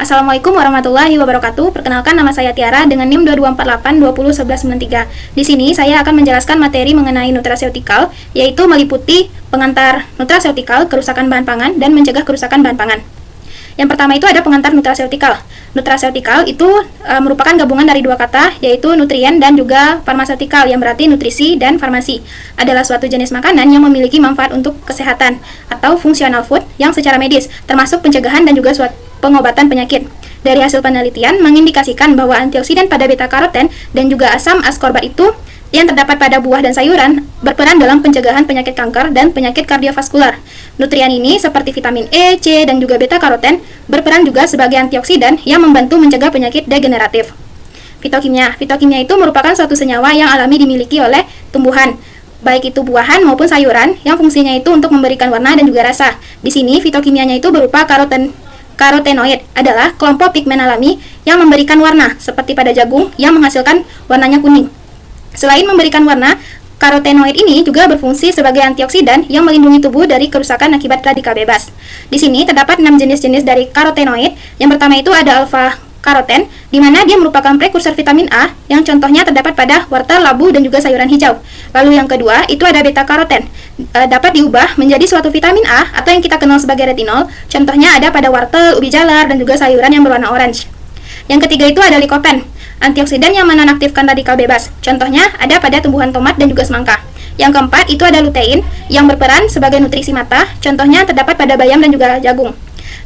Assalamualaikum warahmatullahi wabarakatuh. Perkenalkan, nama saya Tiara dengan NIM 2248201193. Di sini saya akan menjelaskan materi mengenai nutraceutikal, yaitu meliputi pengantar nutraceutikal, kerusakan bahan pangan, dan mencegah kerusakan bahan pangan. Yang pertama itu ada pengantar nutraceutikal. Nutraceutikal itu merupakan gabungan dari dua kata, yaitu nutrien dan juga farmaseutikal, yang berarti nutrisi dan farmasi. Adalah suatu jenis makanan yang memiliki manfaat untuk kesehatan atau functional food yang secara medis, termasuk pencegahan dan juga suatu pengobatan penyakit. Dari hasil penelitian mengindikasikan bahwa antioksidan pada beta-karoten dan juga asam askorbat itu yang terdapat pada buah dan sayuran berperan dalam pencegahan penyakit kanker dan penyakit kardiovaskular. Nutrien ini seperti vitamin E, C, dan juga beta-karoten berperan juga sebagai antioksidan yang membantu mencegah penyakit degeneratif. Fitokimia. Fitokimia itu merupakan suatu senyawa yang alami dimiliki oleh tumbuhan, baik itu buahan maupun sayuran, yang fungsinya itu untuk memberikan warna dan juga rasa. Di sini fitokimianya itu berupa karotenoid, adalah kelompok pigmen alami yang memberikan warna, seperti pada jagung yang menghasilkan warnanya kuning. Selain memberikan warna, karotenoid ini juga berfungsi sebagai antioksidan yang melindungi tubuh dari kerusakan akibat radikal bebas. Di sini terdapat 6 jenis-jenis dari karotenoid. Yang pertama itu ada alfa-karoten, di mana dia merupakan prekursor vitamin A, yang contohnya terdapat pada wortel, labu, dan juga sayuran hijau. Lalu yang kedua itu ada beta-karoten, dapat diubah menjadi suatu vitamin A atau yang kita kenal sebagai retinol. Contohnya ada pada wortel, ubi jalar, dan juga sayuran yang berwarna orange. Yang ketiga itu ada likopen, antioksidan yang menonaktifkan radikal bebas. Contohnya ada pada tumbuhan tomat dan juga semangka. Yang keempat itu ada lutein yang berperan sebagai nutrisi mata. Contohnya terdapat pada bayam dan juga jagung.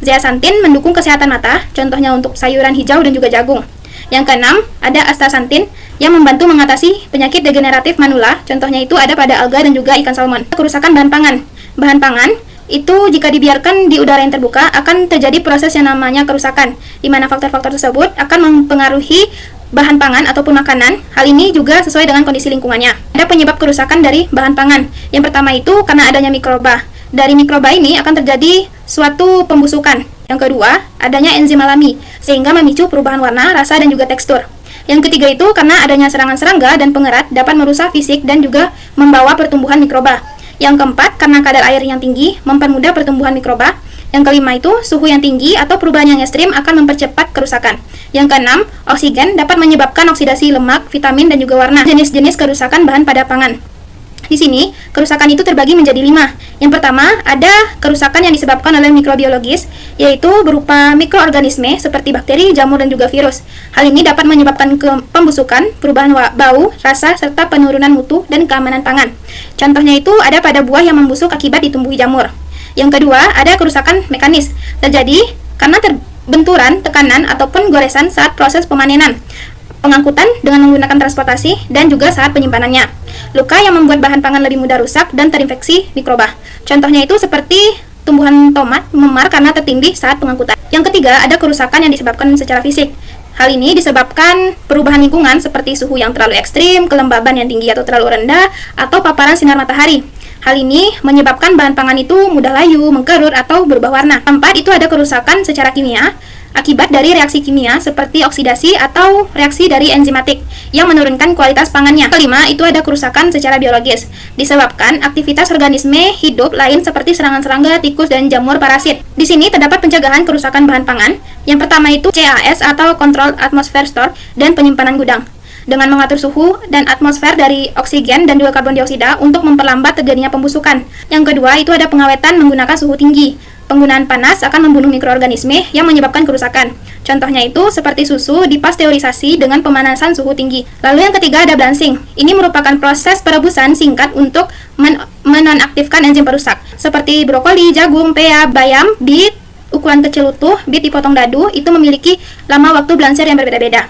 Zeaxanthin mendukung kesehatan mata. Contohnya untuk sayuran hijau dan juga jagung. Yang keenam ada astaxanthin yang membantu mengatasi penyakit degeneratif manula. Contohnya itu ada pada alga dan juga ikan salmon. Kerusakan bahan pangan. Bahan pangan itu jika dibiarkan di udara yang terbuka akan terjadi proses yang namanya kerusakan, di mana faktor-faktor tersebut akan mempengaruhi bahan pangan ataupun makanan. Hal ini juga sesuai dengan kondisi lingkungannya. Ada penyebab kerusakan dari bahan pangan. Yang pertama itu karena adanya mikroba. Dari mikroba ini akan terjadi suatu pembusukan. Yang kedua, adanya enzim alami sehingga memicu perubahan warna, rasa, dan juga tekstur. Yang ketiga itu karena adanya serangan serangga dan pengerat dapat merusak fisik dan juga membawa pertumbuhan mikroba. Yang keempat, karena kadar air yang tinggi mempermudah pertumbuhan mikroba. Yang kelima itu, suhu yang tinggi atau perubahan yang ekstrim akan mempercepat kerusakan. Yang keenam, oksigen dapat menyebabkan oksidasi lemak, vitamin, dan juga warna. Jenis-jenis kerusakan bahan pada pangan. Di sini, kerusakan itu terbagi menjadi 5. Yang pertama, ada kerusakan yang disebabkan oleh mikrobiologis, yaitu berupa mikroorganisme seperti bakteri, jamur, dan juga virus. Hal ini dapat menyebabkan pembusukan, perubahan bau, rasa, serta penurunan mutu dan keamanan pangan. Contohnya itu ada pada buah yang membusuk akibat ditumbuhi jamur. Yang kedua, ada kerusakan mekanis, terjadi karena benturan, tekanan, ataupun goresan saat proses pemanenan, pengangkutan dengan menggunakan transportasi, dan juga saat penyimpanannya. Luka yang membuat bahan pangan lebih mudah rusak dan terinfeksi mikroba. Contohnya itu seperti tumbuhan tomat memar karena tertindih saat pengangkutan. Yang ketiga, ada kerusakan yang disebabkan secara fisik. Hal ini disebabkan perubahan lingkungan seperti suhu yang terlalu ekstrim, kelembaban yang tinggi atau terlalu rendah, atau paparan sinar matahari. Hal ini menyebabkan bahan pangan itu mudah layu, mengkerut, atau berubah warna. Keempat, itu ada kerusakan secara kimia akibat dari reaksi kimia seperti oksidasi atau reaksi dari enzimatik yang menurunkan kualitas pangannya. Kelima, itu ada kerusakan secara biologis disebabkan aktivitas organisme hidup lain seperti serangan serangga, tikus, dan jamur parasit. Di sini terdapat pencegahan kerusakan bahan pangan. Yang pertama itu CAS atau Controlled Atmosphere Store dan penyimpanan gudang, dengan mengatur suhu dan atmosfer dari oksigen dan juga karbon dioksida untuk memperlambat terjadinya pembusukan. Yang kedua itu ada pengawetan menggunakan suhu tinggi. Penggunaan panas akan membunuh mikroorganisme yang menyebabkan kerusakan. Contohnya itu seperti susu dipasteurisasi dengan pemanasan suhu tinggi. Lalu yang ketiga ada blanching. Ini merupakan proses perebusan singkat untuk menonaktifkan enzim perusak seperti brokoli, jagung, pea, bayam, beet ukuran kecil utuh, beet dipotong dadu, itu memiliki lama waktu blancher yang berbeda-beda.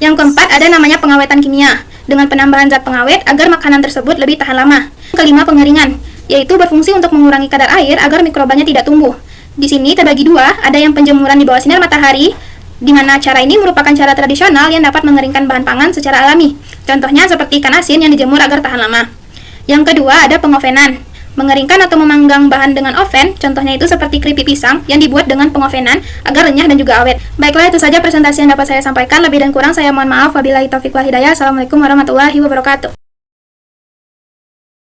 Yang keempat ada namanya pengawetan kimia dengan penambahan zat pengawet agar makanan tersebut lebih tahan lama. Kelima, pengeringan, yaitu berfungsi untuk mengurangi kadar air agar mikrobanya tidak tumbuh. Di sini terbagi dua, ada yang penjemuran di bawah sinar matahari, di mana cara ini merupakan cara tradisional yang dapat mengeringkan bahan pangan secara alami. Contohnya seperti ikan asin yang dijemur agar tahan lama. Yang kedua ada pengovenan, mengeringkan atau memanggang bahan dengan oven. Contohnya itu seperti keripik pisang yang dibuat dengan pengovenan agar renyah dan juga awet. Baiklah, itu saja presentasi yang dapat saya sampaikan. Lebih dan kurang saya mohon maaf. Wabillahi taufiq wal hidayah. Assalamualaikum warahmatullahi wabarakatuh.